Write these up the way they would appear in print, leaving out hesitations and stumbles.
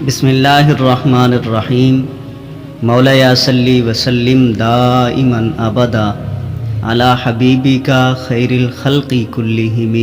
بسم اللہ الرحمن الرحیم مولایا صلی وسلم دائما ابدا علی حبیبک خیر الخلق کلہم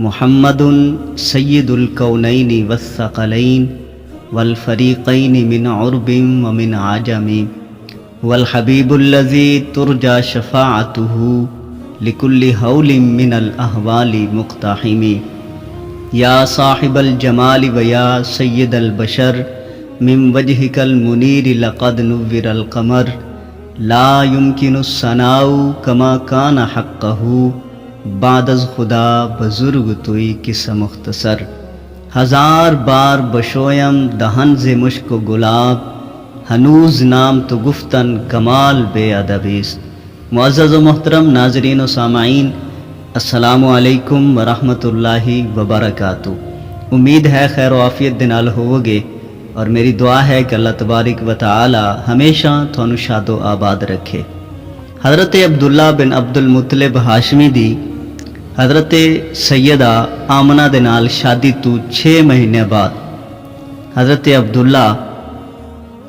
محمد سید الکونین والثقلین والفریقین من عرب ومن عجم والحبیب الذی ترجى شفاعته لکل حول من الاحوال مقتحم یا صاحب الجمال و یا سید البشر من وجهک المنیر لقد نور القمر لا يمکن الثناء کما کان حقہ بعد از خدا بزرگ توئی کس مختصر ہزار بار بشویم دہن ز مشک و گلاب ہنوز نام تو گفتن کمال بے ادبیست۔ معزز و محترم ناظرین و سامعین، السلام علیکم ورحمۃ اللہ وبرکاتہ۔ امید ہے خیر و عافیت دے نال ہووگے اور میری دعا ہے کہ اللہ تبارک و تعالی ہمیشہ تھانو شاد و آباد رکھے۔ حضرت عبداللہ بن عبد المطلب ہاشمی دی حضرت سیدہ آمنہ دے نال شادی تو 6 مہینے بعد حضرت عبداللہ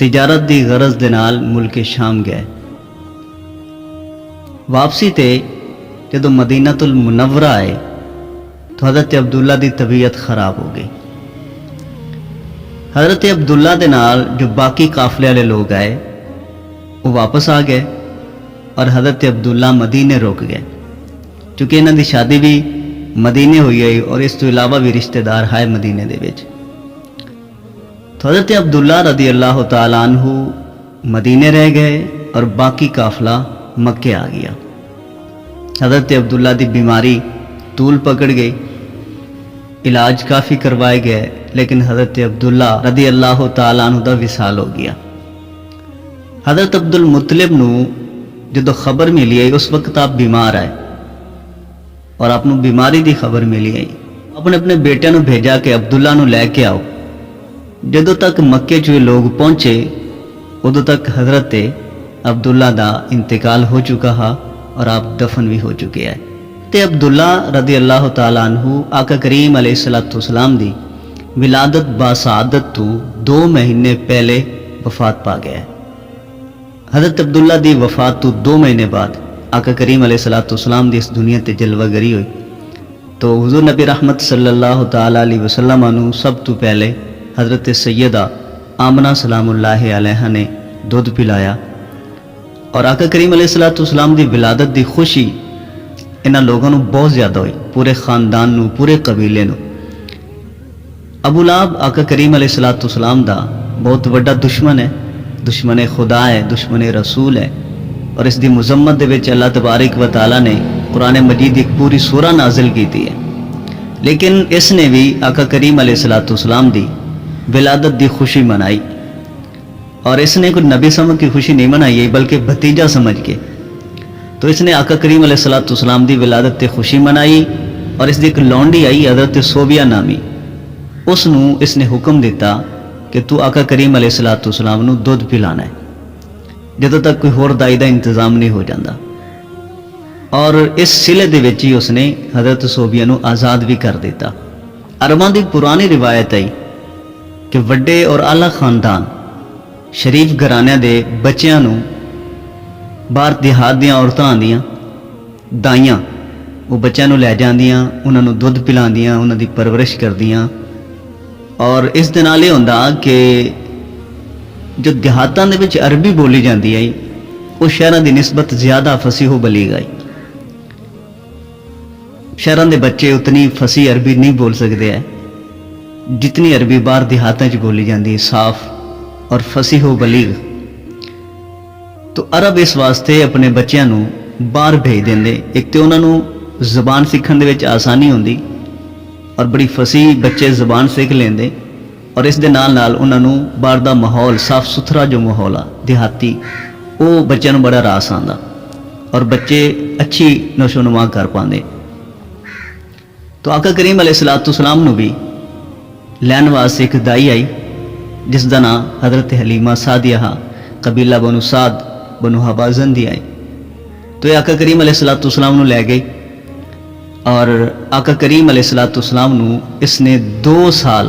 تجارت دی غرض دے نال ملک شام گئے۔ واپسی تے جدو مدینہ المنورہ آئے تو حضرت عبداللہ دی طبیعت خراب ہو گئی۔ حضرت عبداللہ دے نال جو باقی قافلے والے لوگ آئے وہ واپس آ گئے اور حضرت عبداللہ مدینے رک گئے، چونکہ انہاں دی شادی بھی مدینے ہوئی ہے اور اس تو علاوہ بھی رشتہ دار ہے مدینے دے وچ۔ تو حضرت عبداللہ رضی اللہ تعالیٰ عنہ مدینے رہ گئے اور باقی قافلہ مکے آ گیا۔ حضرت عبداللہ دی بیماری طول پکڑ گئی، علاج کافی کروائے گئے، لیکن حضرت عبداللہ رضی اللہ تعالیٰ عنہ دا وصال ہو گیا۔ حضرت عبد المطلب نو جدو خبر ملی ہے اس وقت آپ بیمار آئے اور آپ نو بیماری دی خبر ملی ہے، آپ نے اپنے بیٹے نو بھیجا کہ عبداللہ نو لے کے آؤ۔ جدو تک مکے چوئے لوگ پہنچے ادو تک حضرت عبداللہ دا انتقال ہو چکا ہا اور آپ دفن بھی ہو چکے ہیں۔ تے عبداللہ رضی اللہ تعالیٰ عنہ آقا کریم علیہ السلام دی ولادت باسعادت تو 2 مہینے پہلے وفات پا گیا ہے۔ حضرت عبداللہ دی وفات تو 2 مہینے بعد آقا کریم علیہ السلام دی اس دنیا تے جلوہ گری ہوئی تو حضور نبی رحمت صلی اللہ تعالیٰ علیہ وسلم عنہ سب تو پہلے حضرت سیدہ آمنہ سلام اللہ علیہ نے دودھ پلایا اور آقا کریم علیہ السلام دی ولادت دی خوشی انہاں لوگوں نو بہت زیادہ ہوئی، پورے خاندان نو، پورے قبیلے نو۔ ابو لہب آقا کریم علیہ السلام دا بہت بڑا دشمن ہے، دشمن خدا ہے، دشمن رسول ہے، اور اس دی مذمت دے وچ اللہ تبارک و تعالی نے قرآن مجید ایک پوری سورہ نازل کی ہے، لیکن اس نے بھی آقا کریم علیہ السلام دی ولادت دی خوشی منائی، اور اس نے کوئی نبی سمجھ کی خوشی نہیں منائی بلکہ بھتیجا سمجھ کے۔ تو اس نے آقا کریم علیہ السلام دی ولادت تے خوشی منائی، اور اس دی ایک لونڈی آئی حضرت صوبیہ نامی، اس نو اس نے حکم دیتا کہ تو آقا کریم علیہ السلام نو دودھ پلانا ہے جدوں تک کوئی ہور دائی دا انتظام نہیں ہو جاندہ، اور اس سلے دے وچ ہی اس نے حضرت صوبیہ نو آزاد بھی کر دیتا۔ عرباں دی پرانی روایت آئی کہ وڈے اور اعلیٰ خاندان شریف گھرانے دے بچیاں نو باہر دیہات دیاں عورتاں آندیاں دائیاں، وہ بچیاں نو لے جاندیاں، انہاں نو دودھ پلاندیاں، انہاں دی پرورش کردیاں، اور اس دے نال یہ ہوندا کہ جو دیہاتاں دے وچ عربی بولی جاندی ہے وہ شہراں دی نسبت زیادہ فصیح و بلیغ ہے۔ شہراں دے بچے اتنی فصیح عربی نہیں بول سکتے ہیں جتنی عربی باہر دیہاتاں وچ بولی جاندی ہے، صاف اور فصیح و بلیغ۔ تو عرب اس واسطے اپنے بچیاں نو باہر بھیج دیندے، ایک تو انہاں نو زبان سیکھن دے وچ آسانی ہوندی اور بڑی فصیح بچے زبان سیکھ لیندے، اور اس دے نال نال انہاں نو باہر دا ماحول صاف ستھرا جو ماحول آ دیہاتی وہ بچیاں نو بڑا راس آندا اور بچے اچھی نشو نما کر پاندے۔ تو آقا کریم علیہ السلام نو بھی لین واسطے ایک دائی آئی جس دا نام حضرت حلیمہ سعدیہ قبیلہ بنو سعد بنو حبازن دی آئی۔ تو یہ آقا کریم علیہ السلام نو لے گئی اور آقا کریم علیہ السلام نو اس نے 2 سال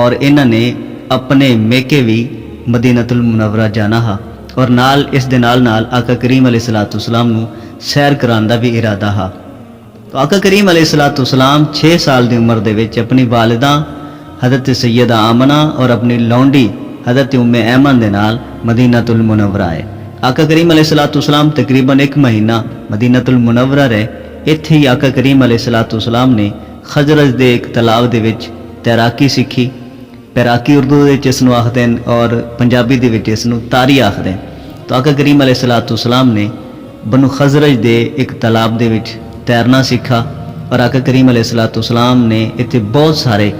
اور انہاں نے اپنے میکے بھی مدینۃ المنورہ جانا ہا اور نال اس دے نال آقا کریم علیہ الصلوۃ والسلام نو سیر کران دا بھی ارادہ ہا۔ تو آقا کریم علیہ الصلوۃ والسلام 6 سال دی عمر دے وچ اپنی والدہ حضرت سیدہ آمنہ اور اپنی لونڈی حضرت ام ایمن دے نال مدینۃ المنورہ آئے۔ آقا کریم علیہ الصلوۃ والسلام تقریباً 1 مہینہ مدینۃ المنورہ رہے۔ اتھے ہی آقا کریم علیہ الصلوۃ والسلام نے خزرج دے ایک تالاب دے وچ تیراکی سیکھی۔ پیراکی اردو دے وچ اس نوں آکھدے ہیں اور پنجابی دے وچ اس نوں تاری آکھدے ہیں۔ تو آقا کریم علیہ الصلوۃ والسلام نے بنو خزرج دے ایک تالاب دے وچ تیرنا سیکھا اور آقا کریم علیہ الصلوۃ والسلام نے اتھے بہت سارے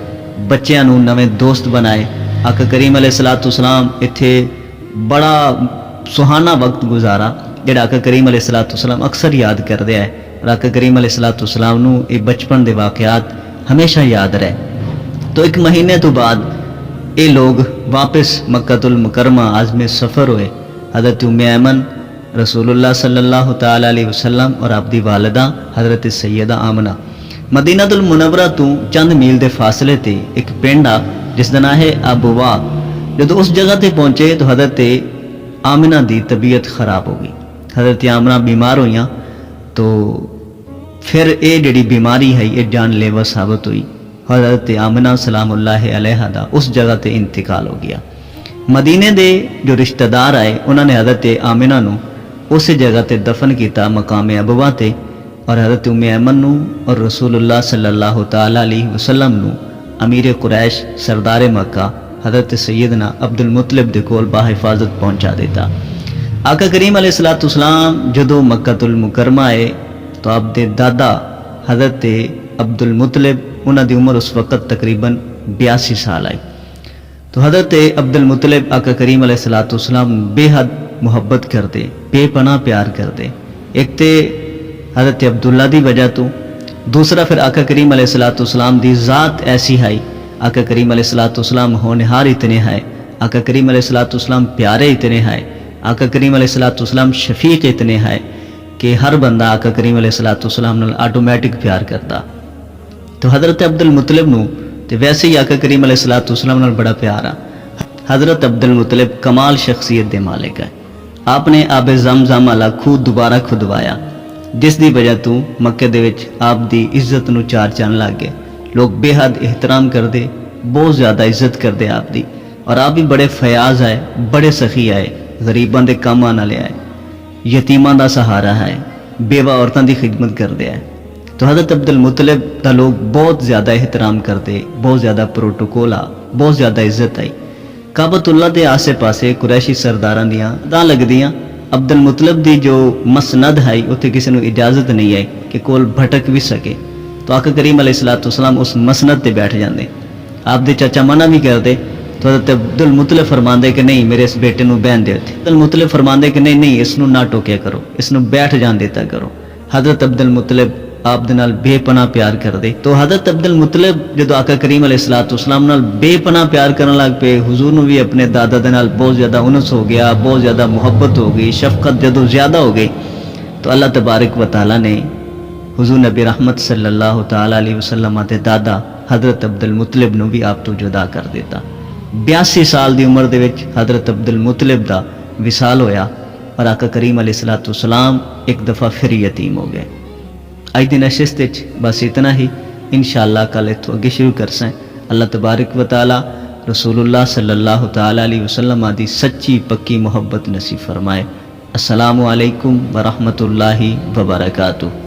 بچیاں نوں نویں دوست بنائے۔ آقا کریم علیہ الصلوۃ والسلام اتھے بڑا سہانا وقت گزارا جڑا آقا کریم علیہ الصلوۃ والسلام اکثر یاد کردے ہے اور آقا کریم علیہ الصلوۃ والسلام نوں یہ بچپن دے واقعات ہمیشہ یاد رہے۔ تو 1 مہینے تو بعد یہ لوگ واپس مکہ المکرمہ عازم سفر ہوئے۔ حضرت ام ایمن، رسول اللہ صلی اللہ تعالی علیہ وسلم اور آپ دی والدہ حضرت سیدہ آمنہ۔ مدینہ المنورہ تو چند میل دے فاصلے تے ایک پنڈ آ جس دا نام ہے ابوا۔ جدو اس جگہ تے پہنچے تو حضرت آمنہ دی طبیعت خراب ہو گئی۔ حضرت آمنہ بیمار ہوئیاں تو پھر اے جڑی بیماری ہے یہ جان لیوا ثابت ہوئی۔ حضرت آمنہ سلام اللہ علیہ دا اس جگہ تے انتقال ہو گیا۔ مدینے دے جو رشتہ دار آئے انہوں نے حضرت آمنہ نو اس جگہ تے دفن کیتا مقام ابوا تے، اور حضرت ام ایمن نو اور رسول اللہ صلی اللہ تعالی علیہ وسلم نو امیر قریش سردار مکہ حضرت سیدنا عبد المطلب دے کول بحفاظت پہنچا دیتا۔ آقا کریم علیہ الصلوۃ والسلام جدو مکہ المکرمہ آئے تو آپ دے دادا حضرت عبد المطلب انہاں دی عمر اس وقت تقریباً 82 سال آئی۔ تو حضرت عبد المطلب آقا کریم علیہ الصلوۃ والسلام بے حد محبت کرتے، بے پناہ پیار کرتے۔ ایک تے حضرت عبداللہ دی وجہ تو، دوسرا پھر آقا کریم علیہ الصلوۃ والسلام دی ذات ایسی ہے، آقا کریم علیہ الصلوۃ والسلام ہونہار اتنے ہیں، آقا کریم علیہ الصلوۃ والسلام پیارے اتنے ہیں، آقا کریم علیہ الصلوۃ والسلام شفیق اتنے ہیں کہ ہر بندہ آقا کریم علیہ الصلوۃ والسلام نال آٹومیٹک پیار کرتا۔ تو حضرت عبد المطلب نو تے ویسے ہی آقا کریم علیہ الصلوۃ والسلام نال بڑا پیار آ۔ حضرت عبد المطلب کمال شخصیت دے مالک ہے۔ آپ نے آب زمزم والا کھو دوبارہ کھدوایا جس دی وجہ تو مکے دے وچ آپ دی عزت نو چار چان لگ گئے۔ لوگ بے حد احترام کردے، بہت زیادہ عزت کردے آپ دی، اور آپ بھی بڑے فیاض آئے، بڑے سخی آئے، غریباں دے کام آنے والے آئے، یتیماں دا سہارا ہے، بیوہ عورتاں دی خدمت کردے آئے۔ تو حضرت عبد المطلب دا لوگ بہت زیادہ احترام کرتے، بہت زیادہ پروٹوکول آ، بہت زیادہ عزت آئی۔ کعبۃ اللہ دے آسے پاسے قریشی سرداراں دیاں داں لگدیاں، عبد المطلب دی جو مسند ہے اتنے کسی نے اجازت نہیں ہے کہ کول بھٹک بھی سکے۔ تو آقا کریم علیہ الصلوۃ والسلام اس مسند تے بیٹھ جاندے، آپ دے چاچا منع بھی کردے تو حضرت عبد المطلب فرماندے کہ نہیں میرے اس بیٹے نو بہن دے تے، عبد المطلب فرماندے کہ نہیں اس نو نہ ٹوکیا کرو، اس نو بیٹھ جان دیتا کرو۔ حضرت عبد المطلب آپ دے نال بے پناہ پیار کردے۔ تو حضرت عبد المطلب جدو آقا کریم علیہ الصلوۃ والسلام نال بے پناہ پیار کرن لگ پے، حضور نو بھی اپنے دادا دے نال بہت زیادہ انس ہو گیا، بہت زیادہ محبت ہو گئی، شفقت جدو زیادہ ہو گئی، تو اللہ تبارک و تعالیٰ نے حضور نبی رحمت صلی اللہ تعالی علیہ وسلم دے دادا حضرت عبد المطلب نو بھی آپ تو جدا کر دیتا۔ 82 سال دی عمر دے وچ حضرت عبد المطلب دا وصال ہویا اور آقا کریم علیہ الصلوۃ والسلام ایک دفعہ پھر یتیم ہو گئے۔ اج دی نشست وچ بس اتنا ہی، انشاءاللہ کل اتوں اگے شروع کرسیں۔ اللہ تبارک و تعالی رسول اللہ صلی اللہ تعالی علیہ وسلم دی سچی پکی محبت نصیب فرمائے۔ السلام علیکم ورحمۃ اللہ وبرکاتہ۔